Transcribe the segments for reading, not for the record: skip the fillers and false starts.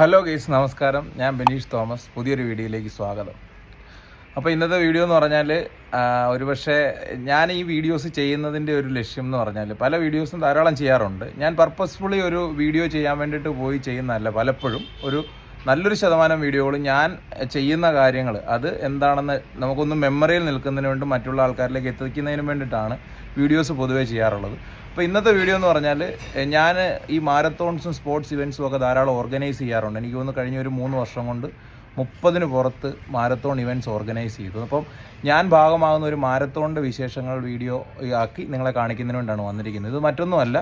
Hello guys, നമസ്കാരം. ഞാൻ Benish Thomas. പുതിയൊരു വീഡിയോയിലേക്ക് സ്വാഗതം. അപ്പോൾ ഇന്നത്തെ വീഡിയോ എന്ന് പറഞ്ഞാൽ ഒരുപക്ഷെ ഞാൻ ഈ വീഡിയോസ് ചെയ്യുന്നതിൻ്റെ ഒരു ലക്ഷ്യം എന്ന് പറഞ്ഞാൽ പല വീഡിയോസും ധാരാളം ചെയ്യാറുണ്ട്. ഞാൻ പർപ്പസ്ഫുള്ളി ഒരു വീഡിയോ ചെയ്യാൻ വേണ്ടിയിട്ട് പോയി ചെയ്യുന്നതല്ല. പലപ്പോഴും നല്ലൊരു ശതമാനം വീഡിയോകൾ ഞാൻ ചെയ്യുന്ന കാര്യങ്ങൾ അത് എന്താണെന്ന് നമുക്കൊന്ന് മെമ്മറിയിൽ നിൽക്കുന്നതിന് വേണ്ടി മറ്റുള്ള ആൾക്കാരിലേക്ക് എത്തിക്കുന്നതിന് വേണ്ടിയിട്ടാണ് വീഡിയോസ് പൊതുവേ ചെയ്യാറുള്ളത്. അപ്പോൾ ഇന്നത്തെ വീഡിയോ എന്ന് പറഞ്ഞാൽ ഞാൻ ഈ മാരത്തോൺസും സ്പോർട്സ് ഇവൻറ്റ്സും ഒക്കെ ധാരാളം ഓർഗനൈസ് ചെയ്യാറുണ്ട്. എനിക്ക് തോന്നുന്നു കഴിഞ്ഞ ഒരു 3 വർഷം കൊണ്ട് 30-ന് പുറത്ത് മാരത്തോൺ ഇവൻറ്റ്സ് ഓർഗനൈസ് ചെയ്തു. അപ്പം ഞാൻ ഭാഗമാകുന്ന ഒരു മാരത്തോണിൻ്റെ വിശേഷങ്ങൾ വീഡിയോ ആക്കി നിങ്ങളെ കാണിക്കുന്നതിന് വേണ്ടിയാണ് വന്നിരിക്കുന്നത്. ഇത് മറ്റൊന്നുമല്ല,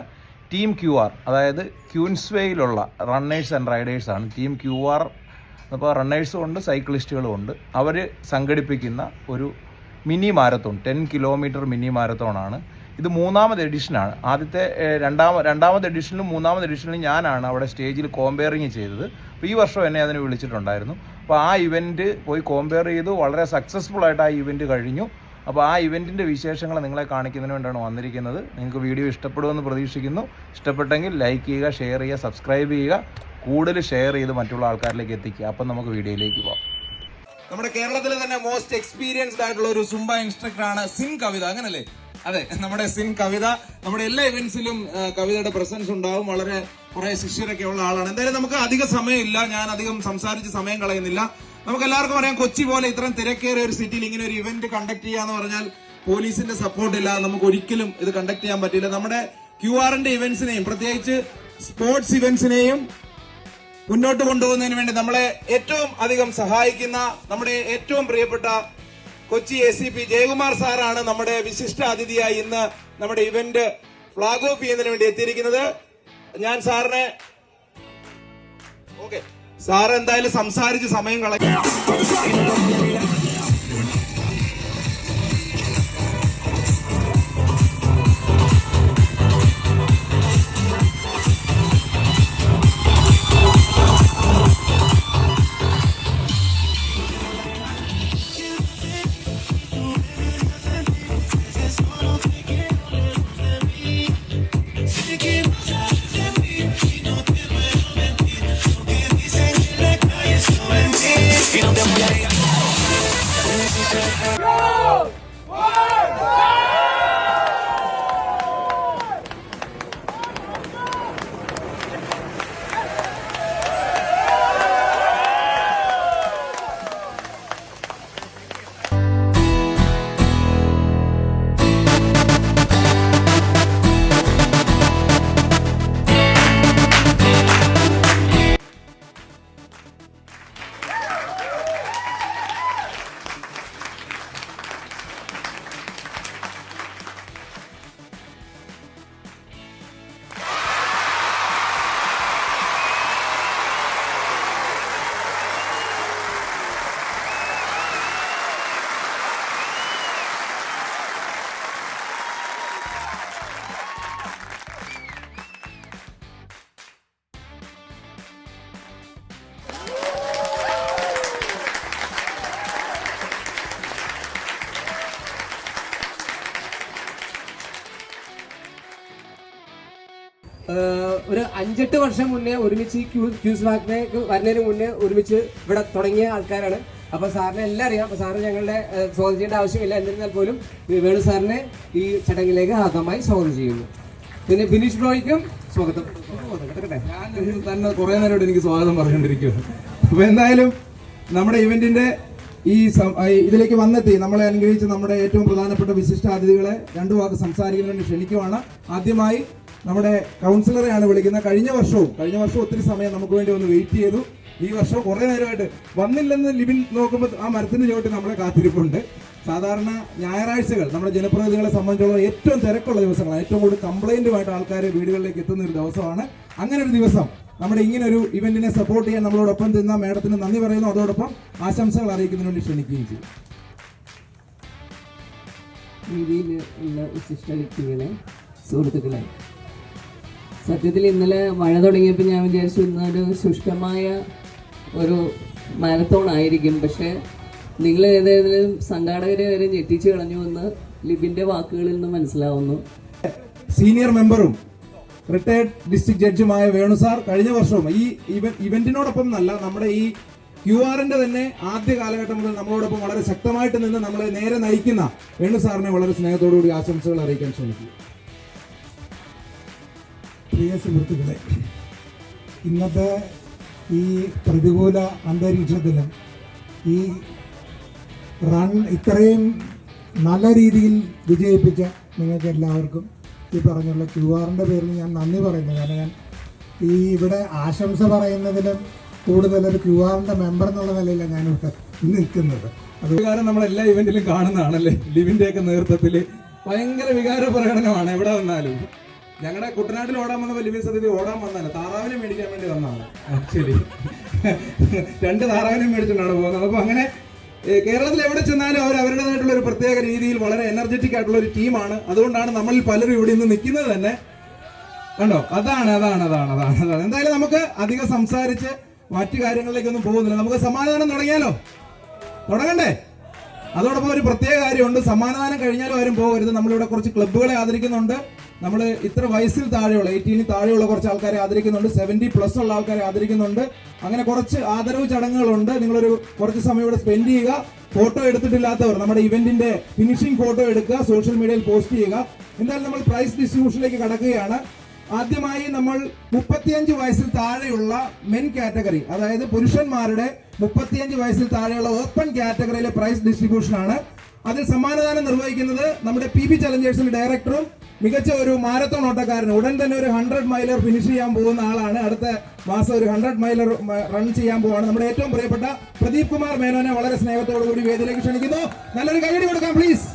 ടീം QR, അതായത് ക്യൂൻസ്വേയിലുള്ള റണ്ണേഴ്സ് ആൻഡ് റൈഡേഴ്സാണ് ടീം QR. അപ്പോൾ റണ്ണേഴ്സും ഉണ്ട്, സൈക്ലിസ്റ്റുകളും ഉണ്ട്. അവർ സംഘടിപ്പിക്കുന്ന ഒരു മിനി മാരത്തോൺ, 10 കിലോമീറ്റർ മിനി മാരത്തോണാണ്. ഇത് 3ാമത് എഡിഷനാണ്. രണ്ടാമത് എഡിഷനിലും 3ാമത് എഡിഷനിലും ഞാനാണ് അവിടെ സ്റ്റേജിൽ കോമ്പയറിങ് ചെയ്തത്. അപ്പോൾ ഈ വർഷം എന്നെ അതിന് വിളിച്ചിട്ടുണ്ടായിരുന്നു. അപ്പോൾ ആ ഇവൻറ്റ് പോയി കോമ്പയർ ചെയ്തു. വളരെ സക്സസ്ഫുൾ ആയിട്ട് ആ ഇവൻറ്റ് കഴിഞ്ഞു. അപ്പോൾ ആ ഇവൻറ്റിൻ്റെ വിശേഷങ്ങൾ നിങ്ങളെ കാണിക്കുന്നതിന് വേണ്ടിയാണ് വന്നിരിക്കുന്നത്. നിങ്ങൾക്ക് വീഡിയോ ഇഷ്ടപ്പെടുമെന്ന് പ്രതീക്ഷിക്കുന്നു. ഇഷ്ടപ്പെട്ടെങ്കിൽ ലൈക്ക് ചെയ്യുക, ഷെയർ ചെയ്യുക, സബ്സ്ക്രൈബ് ചെയ്യുക, കൂടുതൽ ഷെയർ ചെയ്ത് മറ്റുള്ള ആൾക്കാരിലേക്ക് എത്തിക്കുക. അപ്പം നമുക്ക് വീഡിയോയിലേക്ക് പോകാം. നമ്മുടെ കേരളത്തിലെ തന്നെ മോസ്റ്റ് എക്സ്പീരിയൻസ്ഡ് ആയിട്ടുള്ള ഒരു സുംബ ഇൻസ്ട്രക്ടറാണ് സിൻ കവിത. അങ്ങനല്ലേ? അതെ, നമ്മുടെ സിൻ കവിത. നമ്മുടെ എല്ലാ ഇവന്റ്സിലും കവിതയുടെ പ്രസൻസ് ഉണ്ടാവും. വളരെ കുറെ ശിഷ്യരൊക്കെ ഉള്ള ആളാണ്. എന്തായാലും നമുക്ക് അധിക സമയമില്ല, ഞാൻ അധികം സംസാരിച്ച് സമയം കളയുന്നില്ല. നമുക്ക് എല്ലാവർക്കും അറിയാം, കൊച്ചി പോലെ ഇത്രയും തിരക്കേറിയ ഒരു സിറ്റിയിൽ ഇങ്ങനെ ഒരു ഇവന്റ് കണ്ടക്ട് ചെയ്യാന്ന് പറഞ്ഞാൽ പോലീസിന്റെ സപ്പോർട്ട് ഇല്ലാതെ നമുക്ക് ഒരിക്കലും ഇത് കണ്ടക്ട് ചെയ്യാൻ പറ്റില്ല. നമ്മുടെ QR-ന്റെ ഇവന്റ്സിനെയും പ്രത്യേകിച്ച് സ്പോർട്സ് ഇവന്റ്സിനെയും മുന്നോട്ട് കൊണ്ടുപോകുന്നതിന് വേണ്ടി നമ്മളെ ഏറ്റവും അധികം സഹായിക്കുന്ന നമ്മുടെ ഏറ്റവും പ്രിയപ്പെട്ട കൊച്ചി ACP ജയകുമാർ സാറാണ് നമ്മുടെ വിശിഷ്ട അതിഥിയായി ഇന്ന് നമ്മുടെ ഇവന്റ് ഫ്ലാഗ് ഓഫ് ചെയ്യുന്നതിന് വേണ്ടി എത്തിയിരിക്കുന്നത്. ഞാൻ സാറിനെ സാർ എന്തായാലും സംസാരിച്ച് സമയം കളയാം. ഒരു 5-8 വർഷം മുന്നേ ഒരുമിച്ച് ക്യൂസ് വാക്കിലേക്ക് വരുന്നതിന് മുന്നേ ഒരുമിച്ച് ഇവിടെ തുടങ്ങിയ ആൾക്കാരാണ്. അപ്പോൾ സാറിനെ എല്ലാം അറിയാം. അപ്പോൾ സാറിന് ഞങ്ങളുടെ സ്വാഗതം ചെയ്യേണ്ട ആവശ്യമില്ല. എന്നിരുന്നാൽ പോലും വേണു സാറിനെ ഈ ചടങ്ങിലേക്ക് ആദ്യമായി സ്വാഗതം ചെയ്യുന്നു. പിന്നെ ബിനീഷ് ബ്രോയ്ക്കും സ്വാഗതം. ഞാൻ തന്നെ കുറെ നേരം എനിക്ക് സ്വാഗതം പറഞ്ഞുകൊണ്ടിരിക്കുകയാണ്. അപ്പോൾ എന്തായാലും നമ്മുടെ ഇവന്റിന്റെ ഇതിലേക്ക് വന്നെത്തി നമ്മളെ അനുഗ്രഹിച്ച് നമ്മുടെ ഏറ്റവും പ്രധാനപ്പെട്ട വിശിഷ്ട അതിഥികളെ 2 വാക്ക് സംസാരിക്കുന്നതിന് വേണ്ടി ക്ഷണിക്കുവാണ്. ആദ്യമായി നമ്മുടെ കൗൺസിലറെയാണ് വിളിക്കുന്നത്. കഴിഞ്ഞ വർഷവും ഒത്തിരി സമയം നമുക്ക് വേണ്ടി ഒന്ന് വെയിറ്റ് ചെയ്തു. ഈ വർഷം കുറെ നേരമായിട്ട് വന്നില്ലെന്ന് ലിബിൻ നോക്കുമ്പോൾ ആ മരത്തിന് ചുവട്ടിൽ നമ്മളെ കാത്തിരിപ്പുണ്ട്. സാധാരണ ഞായറാഴ്ചകൾ നമ്മുടെ ജനപ്രതിനിധികളെ സംബന്ധിച്ചുള്ള ഏറ്റവും തിരക്കുള്ള ദിവസങ്ങളാണ്. ഏറ്റവും കൂടുതൽ കംപ്ലൈന്റുമായിട്ട് ആൾക്കാർ വീടുകളിലേക്ക് എത്തുന്ന ഒരു ദിവസമാണ്. അങ്ങനെ ഒരു ദിവസം നമ്മുടെ ഇങ്ങനെ ഒരു ഇവന്റിനെ സപ്പോർട്ട് ചെയ്യാൻ നമ്മളോടൊപ്പം നിന്ന മേഡത്തിന് നന്ദി പറയുന്നു. അതോടൊപ്പം ആശംസകൾ അറിയിക്കുന്നതിന് വേണ്ടി ക്ഷണിക്കുകയും ചെയ്യും. രീതിയിൽ ഉള്ള വിശിഷ്ട വ്യക്തികളെ, സുഹൃത്തുക്കളെ, സത്യത്തിൽ ഇന്നലെ മഴ തുടങ്ങിയപ്പോൾ ഞാൻ വിചാരിച്ചു ഇന്നൊരു ശുഷ്കമായ ഒരു മാരത്തോൺ ആയിരിക്കും. പക്ഷേ നിങ്ങൾ ഏതെങ്കിലും സംഘാടകരെ വരെ ഞെട്ടിച്ചു കളഞ്ഞു എന്ന് ലിബിൻ്റെ വാക്കുകളിൽ നിന്ന് മനസ്സിലാവുന്നു. സീനിയർ മെമ്പറും റിട്ടയർഡ് ഡിസ്ട്രിക്ട് ജഡ്ജുമായ വേണു സാർ കഴിഞ്ഞ വർഷവും ഈ ഇവന്റിനോടൊപ്പം നല്ല നമ്മുടെ ഈ QR-ന്റെ തന്നെ ആദ്യ കാലഘട്ടം മുതൽ നമ്മളോടൊപ്പം വളരെ ശക്തമായിട്ട് നിന്ന് നമ്മളെ നേരെ നയിക്കുന്ന വേണു സാറിനെ വളരെ സ്നേഹത്തോടുകൂടി ആശംസകൾ അറിയിക്കാൻ ശ്രമിക്കുക. പ്രിയ സുഹൃത്തുക്കളെ, ഇന്നത്തെ ഈ പ്രതികൂല അന്തരീക്ഷത്തിലും ഈ റൺ ഇത്രയും നല്ല രീതിയിൽ വിജയിപ്പിച്ച നിങ്ങൾക്ക് എല്ലാവർക്കും ഈ പറഞ്ഞുള്ള QR-ന്റെ പേരിൽ ഞാൻ നന്ദി പറയുന്നു. കാരണം ഞാൻ ഈ ഇവിടെ ആശംസ പറയുന്നതിലും കൂടുതൽ ഒരു QR-ന്റെ മെമ്പർ എന്നുള്ള നിലയിലാണ് ഞാൻ ഇവിടെ നിൽക്കുന്നത്. അത് കാരണം നമ്മളെല്ലാ ഇവന്റിലും കാണുന്നതാണല്ലേ. ലിവിന്റെ ഒക്കെ നേതൃത്വത്തിൽ ഭയങ്കര വികാര പ്രകടനമാണ് എവിടെ വന്നാലും. ഞങ്ങളുടെ കുട്ടനാട്ടിൽ ഓടാൻ വന്നപ്പോൾ ലിവിൻ സത്യത്തിൽ ഓടാൻ വന്നല്ല, താറാവിനെ മേടിക്കാൻ വേണ്ടി വന്നതാണ്. ആക്ച്വലി 2 താറാവിനെ മേടിച്ചിട്ടാണ് പോകുന്നത്. അപ്പൊ അങ്ങനെ കേരളത്തിൽ എവിടെ ചെന്നാലും അവർ അവരുടേതായിട്ടുള്ള ഒരു പ്രത്യേക രീതിയിൽ വളരെ എനർജറ്റിക് ആയിട്ടുള്ള ഒരു ടീമാണ്. അതുകൊണ്ടാണ് നമ്മളിൽ പലരും ഇവിടെ നിന്ന് നിൽക്കുന്നത് തന്നെ. കണ്ടോ, അതാണ്. എന്തായാലും നമുക്ക് അധികം സംസാരിച്ച് മറ്റു കാര്യങ്ങളിലേക്കൊന്നും പോകുന്നില്ല. നമുക്ക് സമ്മാനദാനം തുടങ്ങണ്ടേ? അതോടൊപ്പം ഒരു പ്രത്യേക കാര്യമുണ്ട്. സമ്മാനദാനം കഴിഞ്ഞാലും ആരും പോകരുത്. നമ്മളിവിടെ കുറച്ച് ക്ലബ്ബുകളെ ആദരിക്കുന്നുണ്ട്. നമ്മൾ ഇത്ര വയസ്സിൽ താഴെയുള്ള 18 താഴെയുള്ള കുറച്ച് ആൾക്കാരെ ആദരിക്കുന്നുണ്ട്. 70+ ഉള്ള ആൾക്കാരെ ആദരിക്കുന്നുണ്ട്. അങ്ങനെ കുറച്ച് ആദരവ് ചടങ്ങുകളുണ്ട്. നിങ്ങളൊരു കുറച്ച് സമയം ഇവിടെ സ്പെൻഡ് ചെയ്യുക. ഫോട്ടോ എടുത്തിട്ടില്ലാത്തവർ നമ്മുടെ ഇവന്റിന്റെ ഫിനിഷിംഗ് ഫോട്ടോ എടുക്കുക, സോഷ്യൽ മീഡിയയിൽ പോസ്റ്റ് ചെയ്യുക. എന്തായാലും നമ്മൾ പ്രൈസ് ഡിസ്ട്രിബ്യൂഷനിലേക്ക് കടക്കുകയാണ്. ആദ്യമായി നമ്മൾ 35 വയസ്സിൽ താഴെയുള്ള മെൻ കാറ്റഗറി, അതായത് പുരുഷന്മാരുടെ 35 വയസ്സിൽ താഴെയുള്ള ഓപ്പൺ കാറ്റഗറിയിലെ പ്രൈസ് ഡിസ്ട്രിബ്യൂഷൻ ആണ്. അതിൽ സമ്മാനദാനം നിർവഹിക്കുന്നത് നമ്മുടെ PB ചലഞ്ചേഴ്സിന്റെ ഡയറക്ടറും മികച്ച ഒരു മാരത്തോൺ ഓട്ടക്കാരനും ഉടൻ തന്നെ ഒരു 100 മൈലർ ഫിനിഷ് ചെയ്യാൻ പോകുന്ന ആളാണ്. അടുത്ത മാസം ഒരു 100 മൈലർ റൺ ചെയ്യാൻ പോവാണ്. നമ്മുടെ ഏറ്റവും പ്രിയപ്പെട്ട പ്രദീപ് കുമാർ മേനോനെ വളരെ സ്നേഹത്തോടു കൂടി വേദിയിലേക്ക് ക്ഷണിക്കുന്നു. നല്ലൊരു കൈയടി കൊടുക്കാം പ്ലീസ്.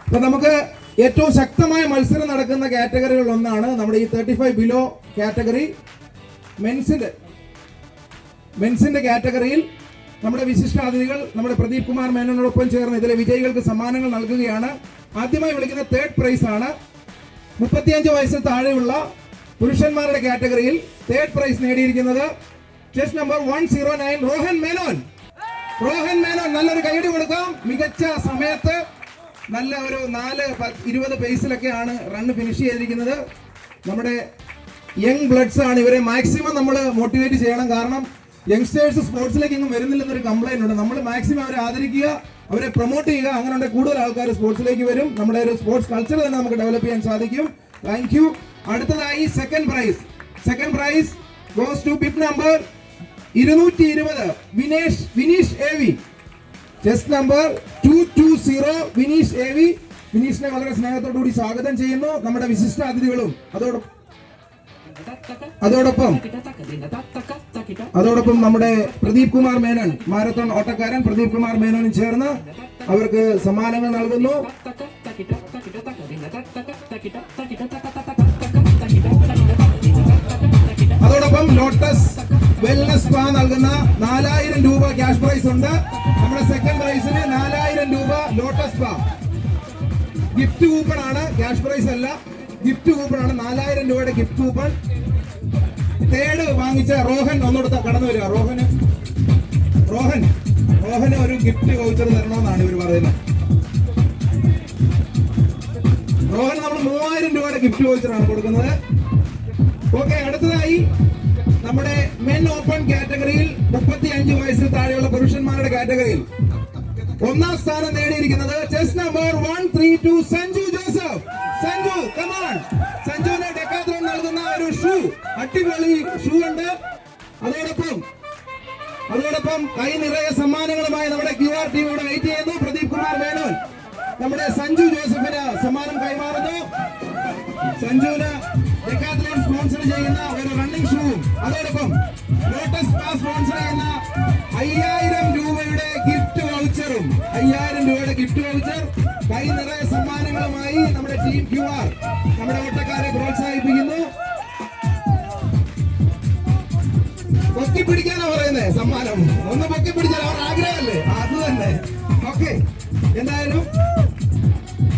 അപ്പൊ നമുക്ക് ഏറ്റവും ശക്തമായ മത്സരം നടക്കുന്ന കാറ്റഗറികളിൽ ഒന്നാണ് നമ്മുടെ ഈ 35 ബിലോ കാറ്റഗറി. മെൻസിന്റെ കാറ്റഗറിയിൽ നമ്മുടെ വിശിഷ്ടാതിഥികൾ നമ്മുടെ പ്രദീപ് കുമാർ മേനോനോടൊപ്പം ചേർന്ന് ഇതിലെ വിജയികൾക്ക് സമ്മാനങ്ങൾ നൽകുകയാണ്. ആദ്യമായി വിളിക്കുന്ന 3rd പ്രൈസ് ആണ്. 35 വയസ്സിൽ താഴെയുള്ള പുരുഷന്മാരുടെ കാറ്റഗറിയിൽ 3rd പ്രൈസ് നേടിയിരിക്കുന്നത് ചെസ് നമ്പർ 109 റോഹൻ മേനോൻ. നല്ലൊരു കൈയടി കൊടുക്കാം. മികച്ച സമയത്ത് നല്ല ഒരു 4:20 പേസിലൊക്കെയാണ് റൺ ഫിനിഷ് ചെയ്തിരിക്കുന്നത്. നമ്മുടെ യങ് ബ്ലഡ്സ് ആണ്. ഇവരെ മാക്സിമം നമ്മൾ മോട്ടിവേറ്റ് ചെയ്യണം. കാരണം യങ്സ്റ്റേഴ്സ് സ്പോർട്സിലേക്ക് ഇങ്ങും വരുന്നില്ലെന്നൊരു കംപ്ലൈന്റ് ഉണ്ട്. നമ്മൾ മാക്സിമം അവരെ ആദരിക്കുക, അവരെ പ്രൊമോട്ട് ചെയ്യുക. അങ്ങനെ കൂടുതൽ ആൾക്കാർ സ്പോർട്സിലേക്ക് വരും. നമ്മുടെ ഒരു സ്പോർട്സ് കൾച്ചർ തന്നെ നമുക്ക് ഡെവലപ്പ് ചെയ്യാൻ സാധിക്കും. Thank you. അടുത്തതായി second prize goes to bib number 220 Vineesh AV. Chest number 220 Vineesh AV. വിനീഷിനെ വളരെ സ്നേഹത്തോടുകൂടി സ്വാഗതം ചെയ്യുന്നു. നമ്മുടെ വിശിഷ്ട അതിഥികളും അതോടൊപ്പം നമ്മുടെ പ്രദീപ് കുമാർ മേനോൻ, മാരത്തോൺ ഓട്ടക്കാരൻ പ്രദീപ് കുമാർ മേനോനും ചേർന്ന് അവർക്ക് സമ്മാനങ്ങൾ നൽകുന്നു. അതോടൊപ്പം ലോട്ടസ് വെൽനസ് സ്പാ നൽകുന്ന 4000 രൂപ ക്യാഷ് പ്രൈസ് ഉണ്ട്. നമ്മുടെ സെക്കൻഡ് പ്രൈസിന് 4000 രൂപ ലോട്ടസ് സ്പാ ഗിഫ്റ്റ് കൂപ്പൺ ആണ്, ക്യാഷ് പ്രൈസ് അല്ല, ഗിഫ്റ്റ് കൂപ്പൺ ആണ്. 4000 രൂപയുടെ ഗിഫ്റ്റ് കൂപ്പൺ. തേർഡ് വാങ്ങിച്ച റോഹൻ ഒന്നോട് കടന്നു വരിക. റോഹന് ഒരു ഗിഫ്റ്റ് വൗച്ചർ തരണമെന്നാണ് ഇവർ പറയുന്നത്. റോഹൻ നമ്മൾ 3000 രൂപയുടെ ഗിഫ്റ്റ് വൗച്ചറാണ് കൊടുക്കുന്നത്. ഓക്കെ, അടുത്തതായി നമ്മുടെ മെൻ ഓപ്പൺ കാറ്റഗറിയിൽ 35 വയസ്സിൽ താഴെയുള്ള പുരുഷന്മാരുടെ കാറ്റഗറിയിൽ 1ാം സ്ഥാനം നേടിയിരിക്കുന്നത് ചെസ് നമ്പർ 132 സഞ്ജു ജോസഫ്. സഞ്ജുവിന് ഡെക്കാത്ലോൺ നൽകുന്ന ഒരു ഷൂ, അടിപൊളി ഷൂ ഉണ്ട്. അതോടൊപ്പം കൈ നിറയെ സമ്മാനങ്ങളുമായി നമ്മുടെ QR ടീം ഇവിടെ വെയിറ്റ് ചെയ്യുന്നു. പ്രദീപ് കുമാർ മേനോൻ നമ്മുടെ സഞ്ജു ജോസഫിന് സമ്മാനം കൈമാറുന്നു. സഞ്ജുവിന് ഡെക്കാത്ലോൺ സ്പോൺസർ ചെയ്യുന്ന ഒരു റണ്ണിംഗ് ഷൂവും അതോടൊപ്പം ലോട്ടസ് സ്പാ സ്പോൺസർ ചെയ്യുന്ന 5000 രൂപയുടെ ഗിഫ്റ്റ് വൗച്ചറും 5000 രൂപയുടെ ഗിഫ്റ്റ് വൗച്ചർ കൈ നിറയെ സമ്മാനങ്ങളുമായി നമ്മുടെ ടീം QR നമ്മുടെ ഓട്ടക്കാരെ പ്രോത്സാഹിപ്പിക്കുന്നു. പൊക്കി പിടിക്കാനാ പറയുന്നത് സമ്മാനം. ഒന്ന് പൊക്കി പിടിച്ചാൽ അവർ ആഗ്രഹമല്ലേ, അത് തന്നെ. ഓക്കെ, എന്തായാലും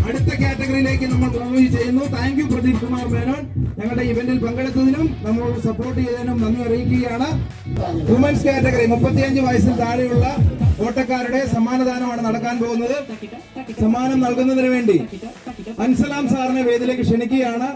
അടുത്ത കാറ്റഗറിയിലേക്ക് നമ്മൾ മൂവ് ചെയ്യുന്നു. Thank you Pradeep Kumar Menon. ഞങ്ങളുടെ ഇവന്റിൽ പങ്കെടുത്തതിനും നമ്മളോട് സപ്പോർട്ട് ചെയ്തതിനും നന്ദി അറിയിക്കുകയാണ്. വുമൻസ് കാറ്റഗറി 35 വയസ്സിൽ താഴെയുള്ള ഓട്ടക്കാരുടെ സമ്മാനദാനമാണ് നടക്കാൻ പോകുന്നത്. സമ്മാനം നൽകുന്നതിന് വേണ്ടി അൻസലാം സാറിനെ വേദിയിലേക്ക് ക്ഷണിക്കുകയാണ്.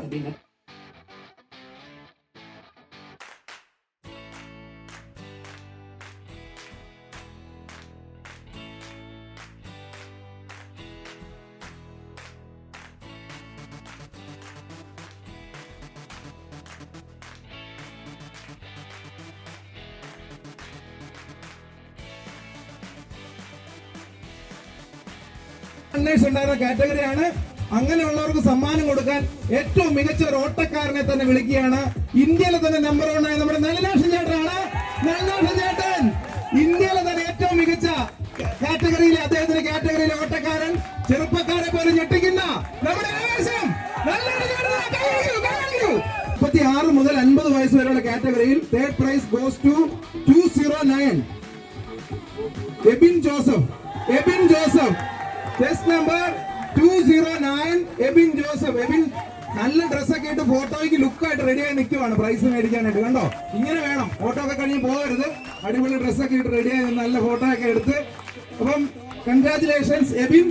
ഉണ്ടായിരുന്ന കാറ്റഗറിയാണ്. അങ്ങനെയുള്ളവർക്ക് സമ്മാനം കൊടുക്കാൻ ഏറ്റവും മികച്ച ഒരു ഓട്ടക്കാരനെ തന്നെ വിളിക്കുകയാണ്. ഇന്ത്യയിലെ തന്നെ നമ്പർ 1 ആയ നമ്മുടെ നളിനാക്ഷൻ ചേട്ടനാണ്. നളിനാക്ഷൻ ചേട്ടൻ ഇന്ത്യയിലെ തന്നെ ഏറ്റവും മികച്ച കാറ്റഗറിയിലെ അദ്ദേഹത്തിന്റെ കാറ്റഗറിയിലെ ഓട്ടക്കാരൻ, ചെറുപ്പക്കാരെ പോലും ഞെട്ടിക്കുന്ന നമ്മുടെ ആവേശം 36 മുതൽ 50 വയസ്സ് വരെയുള്ള കാറ്റഗറിയിൽ third prize goes to 209 Ebin Joseph test number 209 Ebin Joseph. Ebin നല്ല ഡ്രസ്സൊക്കെ ഇട്ട് ഫോട്ടോയ്ക്ക് ലുക്കായിട്ട് റെഡിയായി നിൽക്കുവാണ് പ്രൈസ് മേടിക്കാനായിട്ട്. കണ്ടോ, ഇങ്ങനെ വേണം. ഫോട്ടോ ഒക്കെ കഴിഞ്ഞ് പോകരുത്. അടിപൊളി ഡ്രസ്സൊക്കെ ഇട്ട് റെഡിയായി നിന്ന് നല്ല ഫോട്ടോ ഒക്കെ എടുത്ത്. അപ്പം കൺഗ്രാറ്റുലേഷൻസ് എബിൻ.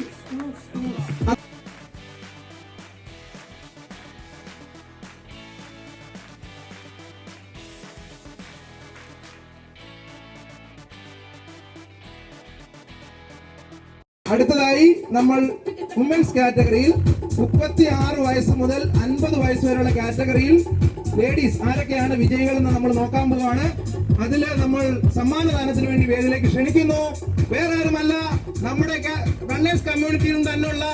അടുത്തതായി നമ്മൾ വുമൻസ് കാറ്റഗറിയിൽ 36 വയസ്സ് മുതൽ 50 വയസ്സ് വരെയുള്ള കാറ്റഗറിയിൽ ലേഡീസ് ആരൊക്കെയാണ് വിജയികളെന്ന് നമ്മൾ നോക്കാൻ പോവാണ്. അതില് നമ്മൾ സമ്മാനദാനത്തിന് വേണ്ടി വേദിയിലേക്ക് ക്ഷണിക്കുന്നു. വേറെ ആരുമല്ല, നമ്മുടെ റണ്ണേഴ്സ് കമ്മ്യൂണിറ്റിയിൽ തന്നെയുള്ള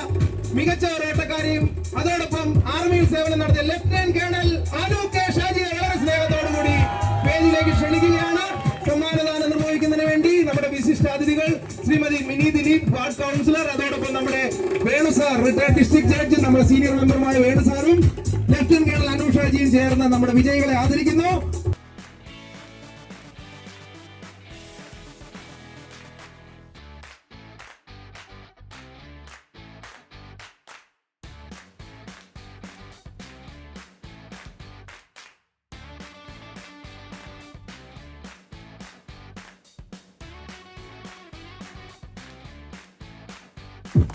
മികച്ച ഒരു ഓട്ടക്കാരിയും അതോടൊപ്പം ആർമിയിൽ സേവനം നടത്തിയ ലഫ്റ്റനന്റ് കേണൽ അനു കെ ഷാജിയെ വളരെ സ്നേഹത്തോടു കൂടി വേദിയിലേക്ക് ക്ഷണിക്കുകയാണ്. സമ്മാനദാനം നിർവഹിക്കുന്നതിന് വേണ്ടി നമ്മുടെ വിശിഷ്ട അതിഥികൾ ശ്രീമതി മിനി ദിലീപ്, വാർഡ് കൗൺസിലർ, അതോടൊപ്പം നമ്മുടെ Venu sir, retired district judge, നമ്മുടെ സീനിയർ മെമ്പറുമായ വേണു സാറും ലഫ്റ്റനന്റ് കേണൽ അനു ഷാജിയും ചേർന്ന് നമ്മുടെ വിജയികളെ ആദരിക്കുന്നു.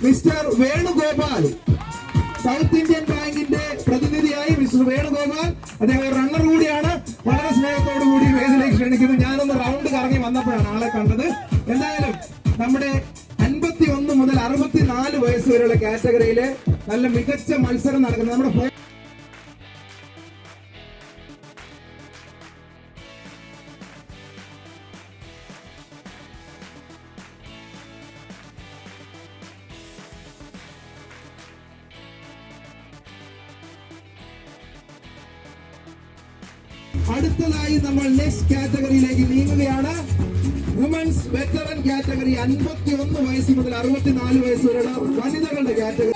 മിസ്റ്റർ വേണുഗോപാൽ, സൗത്ത് ഇന്ത്യൻ ബാങ്കിന്റെ പ്രതിനിധിയായി മിസ്റ്റർ വേണുഗോപാൽ, അദ്ദേഹം റണ്ണർ കൂടിയാണ്. വളരെ സ്നേഹത്തോടു കൂടി വേദിയിലേക്ക് ക്ഷണിക്കുന്നു. ഞാനൊന്ന് റൗണ്ട് കറങ്ങി വന്നപ്പോഴാണ് ആളെ കണ്ടത്. എന്തായാലും നമ്മുടെ 51 മുതൽ 64 വയസ്സ് വരെയുള്ള കാറ്റഗറിയിലെ നല്ല മികച്ച മത്സരം നടക്കുന്നത് നമ്മുടെ അടുത്തതായി നമ്മൾ നെക്സ്റ്റ് കാറ്റഗറിയിലേക്ക് നീങ്ങുകയാണ്. വുമൻസ് വെറ്ററൻ കാറ്റഗറി 51 വയസ്സ് മുതൽ 64 വയസ്സ് വരെയുള്ള വനിതകളുടെ കാറ്റഗറി.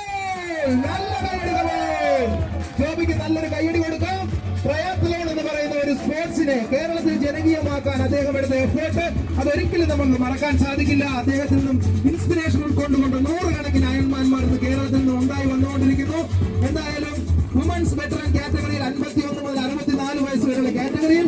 ജോബിക്ക് നല്ലൊരു കൈയടി കൊടുക്കാം. ട്രയാത്ലോൺ എന്ന് പറയുന്ന ഒരു സ്പോർട്സിനെ കേരളത്തിൽ ജനകീയമാക്കാൻ അദ്ദേഹം എടുത്ത എഫേർട്ട് അതൊരിക്കലും നമ്മൾ മറക്കാൻ സാധിക്കില്ല. അദ്ദേഹത്തിൽ നിന്നും ഇൻസ്പിറേഷൻ ഉൾക്കൊണ്ടുകൊണ്ട് 100 കണക്കിന് അയൺമാൻമാർ ഇന്ന് കേരളത്തിൽ നിന്നും ഉണ്ടായി വന്നുകൊണ്ടിരിക്കുന്നു. എന്തായാലും വുമൻസ് വെറ്ററൻ കാറ്റഗറിയിൽ 51 മുതൽ 64 വയസ്സ് വരെയുള്ള കാറ്റഗറിയിൽ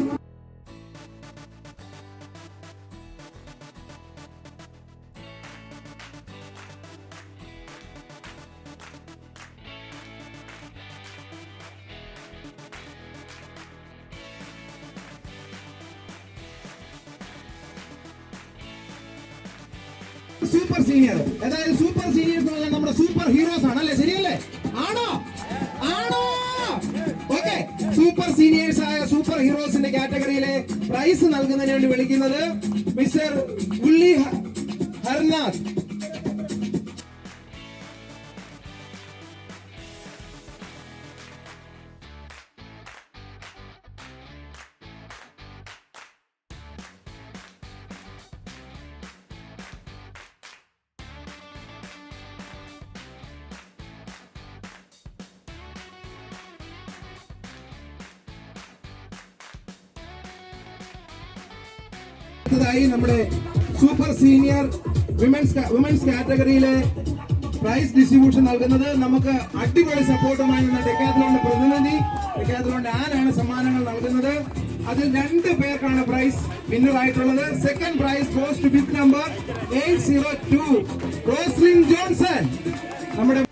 സൂപ്പർ സീനിയർ, അതായത് സൂപ്പർ സീനിയർ എന്ന് പറഞ്ഞാൽ നമ്മുടെ സൂപ്പർ ഹീറോസ് ആണ്, അല്ലേ? ശരിയല്ലേ? ആണോ? ഓക്കെ, സൂപ്പർ സീനിയേഴ്സ് ആയ സൂപ്പർ ഹീറോസിന്റെ കാറ്റഗറിയിലെ പ്രൈസ് നൽകുന്നതിന് വേണ്ടി വിളിക്കുന്നത് മിസ്റ്റർ ഉള്ളി ഹർനാഥ്. അടുത്തതായി നമ്മുടെ സൂപ്പർ സീനിയർ വിമൻസ് കാറ്റഗറിയിലെ പ്രൈസ് ഡിസ്ട്രിബ്യൂഷൻ നൽകുന്നത് നമുക്ക് അടിപൊളി സപ്പോർട്ടുമായി നിന്ന ഡെക്കാത്ലോണിന്റെ പ്രതിനിധി, ഡെക്കാത്ലോണിന്റെ ആനാണ് സമ്മാനങ്ങൾ നൽകുന്നത്. അതിൽ 2 പേർക്കാണ് പ്രൈസ് വിന്നർ ആയിട്ടുള്ളത്. Second prize goes to bib number 802 Roslin Johnson. നമ്മുടെ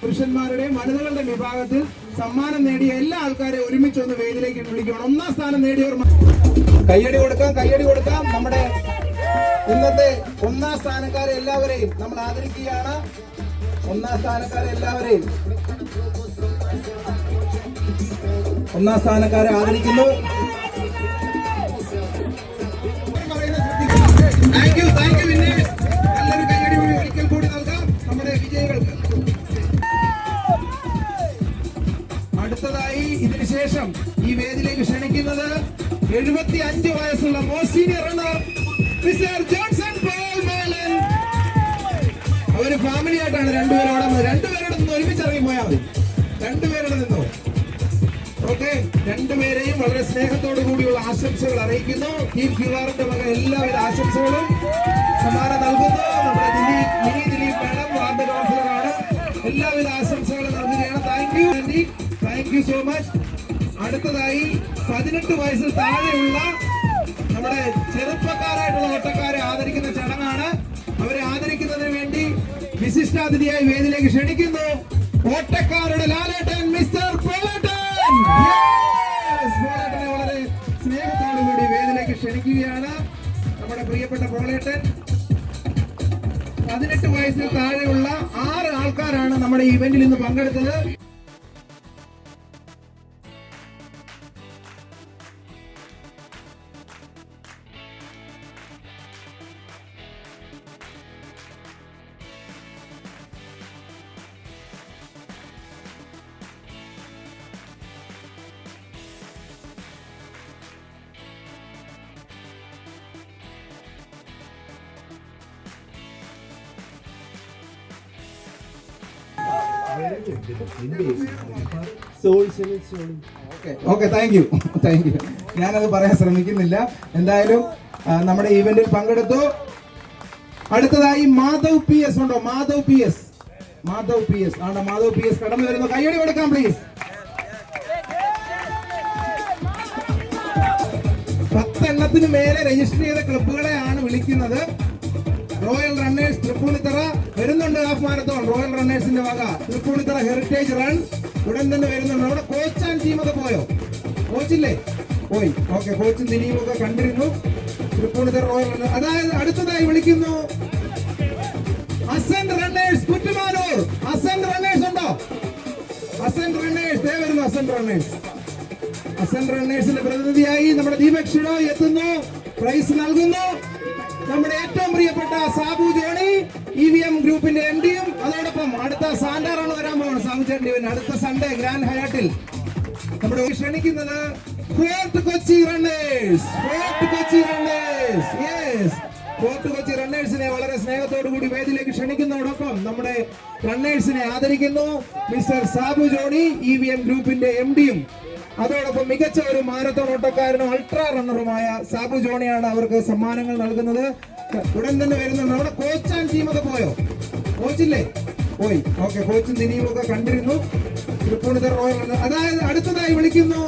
പുരുഷന്മാരുടെയും വനിതകളുടെ വിഭാഗത്തിൽ സമ്മാനം നേടിയ എല്ലാ ആൾക്കാരെയും ഒരുമിച്ചൊന്ന് വേദിയിലേക്ക് വിളിക്കണം. 1ാം സ്ഥാനം നേടിയവർ കയ്യടി കൊടുക്കാം. നമ്മുടെ ഇന്നത്തെ 1ാം സ്ഥാനക്കാരെ എല്ലാവരെയും നമ്മൾ ആദരിക്കുകയാണ്. 1ാം സ്ഥാനക്കാരെ എല്ലാവരെയും 1ാം സ്ഥാനക്കാരെ ആദരിക്കുന്നു. താങ്ക് യു പിന്നെ നല്ലൊരു കയ്യടി കൂടി ഒരിക്കൽ കൂടി നൽകാം നമ്മുടെ വിജയികൾക്ക്. അടുത്തതായി ഇതിനുശേഷം ഈ വേദിയിലേക്ക് ക്ഷണിക്കുന്നത് 75 വയസ്സുള്ള most senior runner mister Johnson Paul Melan. അവര് ഫാമിലി ആയിട്ടാണ് രണ്ടുപേരോടെ നിന്ന് ഒരുമിച്ച് ഇറങ്ങി പോയാൽ മതി. രണ്ടുപേരോടെ നിന്നോ. ഓക്കെ, രണ്ടുപേരെയും വളരെ സ്നേഹത്തോടു കൂടിയുള്ള ആശംസകൾ അറിയിക്കുന്നു. ടീം ക്യൂആറിന്റെ വക എല്ലാവിധ ആശംസകളും സമ്മാനം നൽകുന്നു. നമ്മുടെ മിനി ദിലീപ് മാഡം വാർഡ് കൗൺസിലറാണ്. എല്ലാവിധ ആശംസകളും നൽകുകയാണ്. Thank you so much. അടുത്തതായി 18 വയസ്സിൽ താഴെയുള്ള നമ്മുടെ ചെറുപ്പക്കാരായിട്ടുള്ള ഓട്ടക്കാരെ ആദരിക്കുന്ന ചടങ്ങാണ്. അവരെ ആദരിക്കുന്നതിന് വേണ്ടി വിശിഷ്ടാതിഥിയായി വേദിയിലേക്ക് ക്ഷണിക്കുന്നു ഓട്ടക്കാരുടെ ലാലേട്ടൻ മിസ്റ്റർ പോളേട്ടൻ. പോളേട്ടനെ വളരെ സ്നേഹത്തോടു കൂടി വേദിയിലേക്ക് ക്ഷണിക്കുകയാണ്. നമ്മുടെ പ്രിയപ്പെട്ട പോളേട്ടൻ. 18 വയസ്സിൽ താഴെയുള്ള 6 ആൾക്കാരാണ് നമ്മുടെ ഇവന്റിൽ ഇന്ന് പങ്കെടുത്തത്. Okay, thank you. ഞാനത് പറയാൻ ശ്രമിക്കുന്നില്ല. എന്തായാലും നമ്മുടെ ഈവന്റിൽ പങ്കെടുത്തു. അടുത്തതായി മാധവ് PS ഉണ്ടോ? മാധവ് PS ആണ്. മാധവ് PS കടന്നു വരുന്നു. കയ്യടി കൊടുക്കാം പ്ലീസ്. 10 എണ്ണത്തിന് മേലെ രജിസ്റ്റർ ചെയ്ത ക്ലബുകളെയാണ് വിളിക്കുന്നത്. റോയൽ റണ്ണേഴ്സ് തൃപ്പൂണിത്തറ വരുന്നുണ്ട്. ഹാഫ് മാരത്തോൺ റോയൽ റണ്ണേഴ്സിന്റെ വക തൃപ്പൂണിത്തറ ഹെറിറ്റേജ് റൺ ഉടൻ തന്നെ വരുന്നുണ്ട്. നമ്മുടെ കോച്ച് ആൻഡ് ടീമൊക്കെ പോയോ? കോച്ചില്ലേ? പോയി. ഓക്കെ, കോച്ചും ദിലീപൊക്കെ കണ്ടിരുന്നു. Tripunithura royal runners. അതായത് അടുത്തതായി വിളിക്കുന്നു ascent runners Kuttumanoor. Ascent runners ഉണ്ടോ? അസെന്റ് റണ്ണേഴ്സ് വരുന്നു. അസെന്റ് റണ്ണേഴ്സിന്റെ പ്രതിനിധിയായി നമ്മുടെ ദീപക് ഷിഡോയ് എത്തുന്നു. പ്രൈസ് നൽകുന്നു നമ്മുടെ ഏറ്റവും പ്രിയപ്പെട്ട സാബു ജോണി, EVM ഗ്രൂപ്പിന്റെ MDയും. അതോടൊപ്പം അടുത്ത സാന്റാറാണ് വരാൻ പോകുന്നത്. സാബുചേട്ടൻ അടുത്ത സൺഡേ ഗ്രാൻഡ് ഹയാട്ടിൽ നമ്മുടെ ക്ഷണിക്കുന്നത് ഫോർട്ട് കൊച്ചി റണ്ണേഴ്സ്. ഫോർട്ട് കൊച്ചി റണ്ണേഴ്സിനെ വളരെ സ്നേഹത്തോടു കൂടി വേദിയിലേക്ക് ക്ഷണിക്കുന്നതോടൊപ്പം നമ്മുടെ റണ്ണേഴ്സിനെ ആദരിക്കുന്നു മിസ്റ്റർ സാബു ജോണി, EVM ഗ്രൂപ്പിന്റെ MDയും. അതോടൊപ്പം മികച്ച ഒരു മാരത്തോൺ ഓട്ടക്കാരനും അൾട്രാ റണ്ണറുമായ സാബു ജോണിയാണ് അവർക്ക് സമ്മാനങ്ങൾ നൽകുന്നത്. ഉടൻ തന്നെ വരുന്നുണ്ട്. നമ്മുടെ കോച്ച് ആൻഡ് ടീമൊക്കെ പോയോ? കോച്ചില്ലേ? പോയി. ഓക്കെ, കോച്ചും ദിലീപൊക്കെ കണ്ടിരുന്നു. Tripunithura royal runners. അതായത് അടുത്തതായി വിളിക്കുന്നു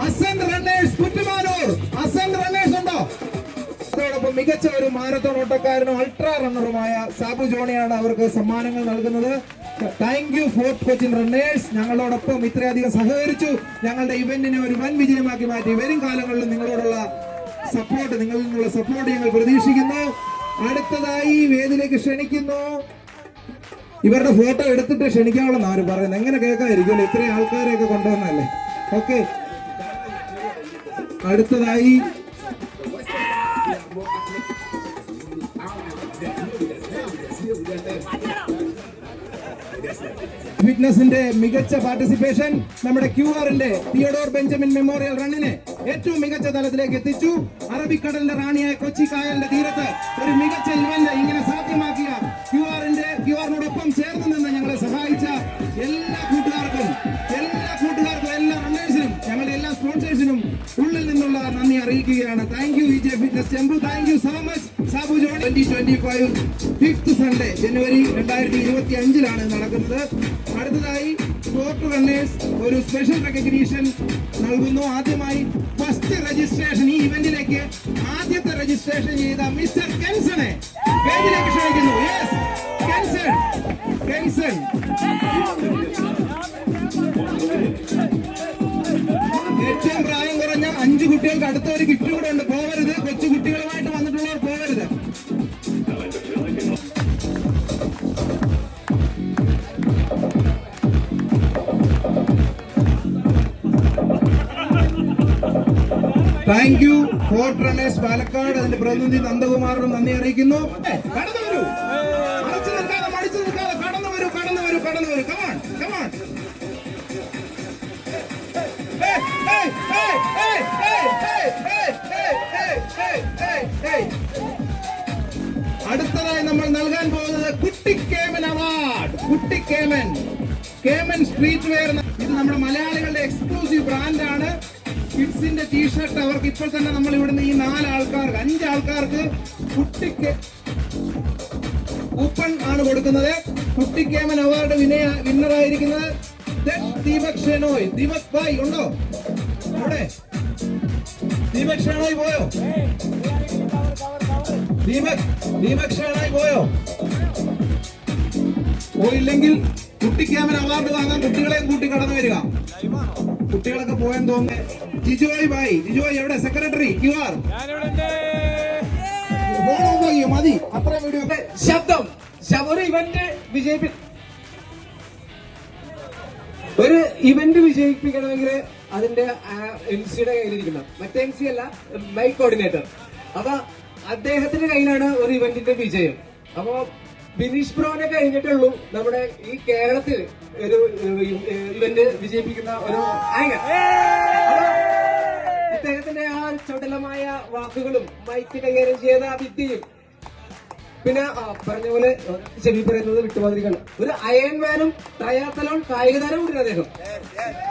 ascent runners Kuttumanoor. Ascent runners ഉണ്ടോ? അതോടൊപ്പം മികച്ച ഒരു മാരത്തോൺ ഓട്ടക്കാരനും അൾട്രാ റണ്ണറുമായ സാബു ജോണിയാണ് അവർക്ക് സമ്മാനങ്ങൾ നൽകുന്നത്. Thank you Fort Cochin runners. ഞങ്ങളോടൊപ്പം ഇത്രയധികം സഹകരിച്ചു. ഞങ്ങളുടെ ഇവന്റിനെ ഒരു വൻ വിജയമാക്കി മാറ്റി. വരും കാലങ്ങളിൽ നിങ്ങളിൽ നിന്നുള്ള സപ്പോർട്ട് ഞങ്ങൾ പ്രതീക്ഷിക്കുന്നു. അടുത്തതായി വേദിയിലേക്ക് ക്ഷണിക്കുന്നു. ഇവരുടെ ഫോട്ടോ എടുത്തിട്ട് ക്ഷണിക്കാവുന്ന അവർ പറയുന്നത്. എങ്ങനെ കേൾക്കാതിരിക്കുമല്ലോ, ഇത്രയും ആൾക്കാരെയൊക്കെ കൊണ്ടുവന്നല്ലേ. ഓക്കെ, അടുത്തതായി ഫിറ്റ്നസിന്റെ മികച്ച പാർട്ടിസിപ്പേഷൻ നമ്മുടെ ക്യൂആറിന്റെ തിയോഡോർ ബെഞ്ചമിൻ മെമ്മോറിയൽ റണ്ണിനെ ഏറ്റവും മികച്ച തലത്തിലേക്ക് എത്തിച്ചു. അറബിക്കടലിന്റെ റാണിയായ കൊച്ചി കായലിന്റെ തീരത്ത് ഒരു മികച്ച ഇവന്റ് ഇങ്ങനെ സാധ്യമാക്കിയ ക്യൂആറിനോടൊപ്പം ചേർന്ന് നിന്ന് ഞങ്ങളെ സഹായിച്ച എല്ലാ കൂട്ടുകാർക്കും എല്ലാ റണ്ണേഴ്സിനും ഞങ്ങളുടെ എല്ലാ സ്പോൺസേഴ്സിനും ഉള്ളിൽ നിന്നുള്ള നന്ദി അറിയിക്കുകയാണ്. Thank you EJ fitness Chembu. Thank you so much Sabu John. 2025 5th Sunday January 2025 നടക്കുന്നത്. അടുത്തതായി ഫോർട്ട് റണ്ണേഴ്സ് ഒരു സ്പെഷ്യൽ റെക്കഗ്നീഷൻ നൽകുന്നു. ആദ്യമായി ഫസ്റ്റ് രജിസ്ട്രേഷൻ ഈ ഇവന്റിലേക്ക് ആദ്യത്തെ രജിസ്ട്രേഷൻ ചെയ്ത മിസ്റ്റർ കെൻസനെ വേദിയിലേക്ക് ക്ഷണിക്കുന്നു. യെസ് കെൻസൺ ഏറ്റവും പ്രായം കുറഞ്ഞ 5 കുട്ടികൾക്ക് അടുത്ത ഒരു ഗിഫ്റ്റ് കൂടെ ഉണ്ട്. പോകരുത്, കൊച്ചു കുട്ടികളുമായിട്ട് വന്നിട്ടുള്ളവർ പോകരുത്. Thank you fort runners Palakkad. അതിന്റെ പ്രതിനിധി നന്ദകുമാറിനും നന്ദി അറിയിക്കുന്നു. കടന്നു വരൂ, മടിച്ചു നിൽക്കാതെ കടന്നു വരൂ. Come on come on. അടുത്തതായി നമ്മൾ നൽകാൻ പോകുന്നത് കുട്ടി കേമൻ അവാർഡ്. കുട്ടി കേമൻ സ്ട്രീറ്റ് വെയർ. ഇത് നമ്മുടെ മലയാളികളുടെ എക്സ്ക്ലൂസീവ് ബ്രാൻഡാണ്. കിഡ്സിന്റെ ടീഷർട്ട് അവർക്ക് ഇപ്പോൾ തന്നെ നമ്മൾ ഇവിടുന്ന് ഈ 5 ആൾക്കാർക്ക് കുട്ടിക്ക് കൂപ്പൺ ആണ് കൊടുക്കുന്നത്. കുട്ടി കേമൻ അവാർഡ് വിന്നറായിരിക്കുന്നത് ദീപക് ഷെനോയ്. ദീപക് ഭായ് ഉണ്ടോ അവിടെ? ദീപക് ഷെനോയ് പോയോ? ദീപക് ഷെനോയ് പോയില്ലെങ്കിൽ കുട്ടി കേമൻ അവാർഡ് വാങ്ങാൻ കുട്ടികളെയും കൂട്ടി കടന്നു വരിക. കുട്ടികളൊക്കെ പോയെന്ന് തോന്നുന്നു. ജിജോയ് ഭായ്, ജിജോയ് എവിടെ? സെക്രട്ടറി QR മതി. അത്ര വീഡിയോ. ശബ്ദം ഒരു ഇവന്റ് വിജയിപ്പിക്കണമെങ്കിൽ അതിന്റെ MC-യുടെ കയ്യിലിരിക്കണം. മറ്റേ MC അല്ല, മൈക്ക് കോർഡിനേറ്റർ. അപ്പൊ അദ്ദേഹത്തിന്റെ കയ്യിലാണ് ഒരു ഇവന്റിന്റെ വിജയം. അപ്പൊ ബിനീഷ് ബ്രോനെ കഴിഞ്ഞിട്ടുള്ളൂ നമ്മുടെ ഈ കേരളത്തിൽ ഒരു ഇവന്റ് വിജയിപ്പിക്കുന്ന ഒരു ആങ്കർ. അദ്ദേഹത്തിന്റെ ആ ചടുലമായ വാക്കുകളും മൈക്ക് കൈകാര്യം ചെയ്ത വിദ്യയും പിന്നെ പറഞ്ഞ പോലെ ചെവി പറയുന്നത് വിട്ടുമാതിരിക്കണം. ഒരു അയൺമാനും ട്രയാത്തലോൺ കായിക താരം കൂടിയാണ് അദ്ദേഹം.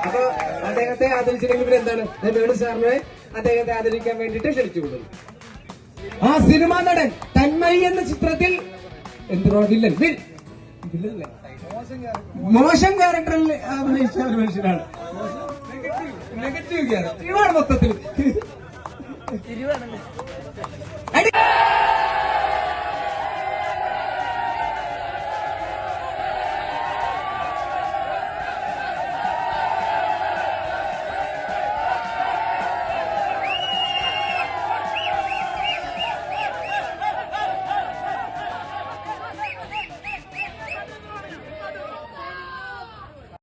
അപ്പൊ അദ്ദേഹത്തെ ആദരിച്ചില്ലെങ്കിൽ പിന്നെ എന്താണ്? വേണു സാറിനെ അദ്ദേഹത്തെ ആദരിക്കാൻ വേണ്ടിയിട്ട് ക്ഷണിച്ചു കൊടുക്കുന്നു. ആ സിനിമാ നടൻ തന്മയി എന്ന ചിത്രത്തിൽ എന്തിനോ വില്ലൻ മോശം ക്യാരക്ടറിൽ അഭിനയിച്ച ഒരു മനുഷ്യനാണ്. നെഗറ്റീവ് ക്യാരക്ടർ മൊത്തത്തിൽ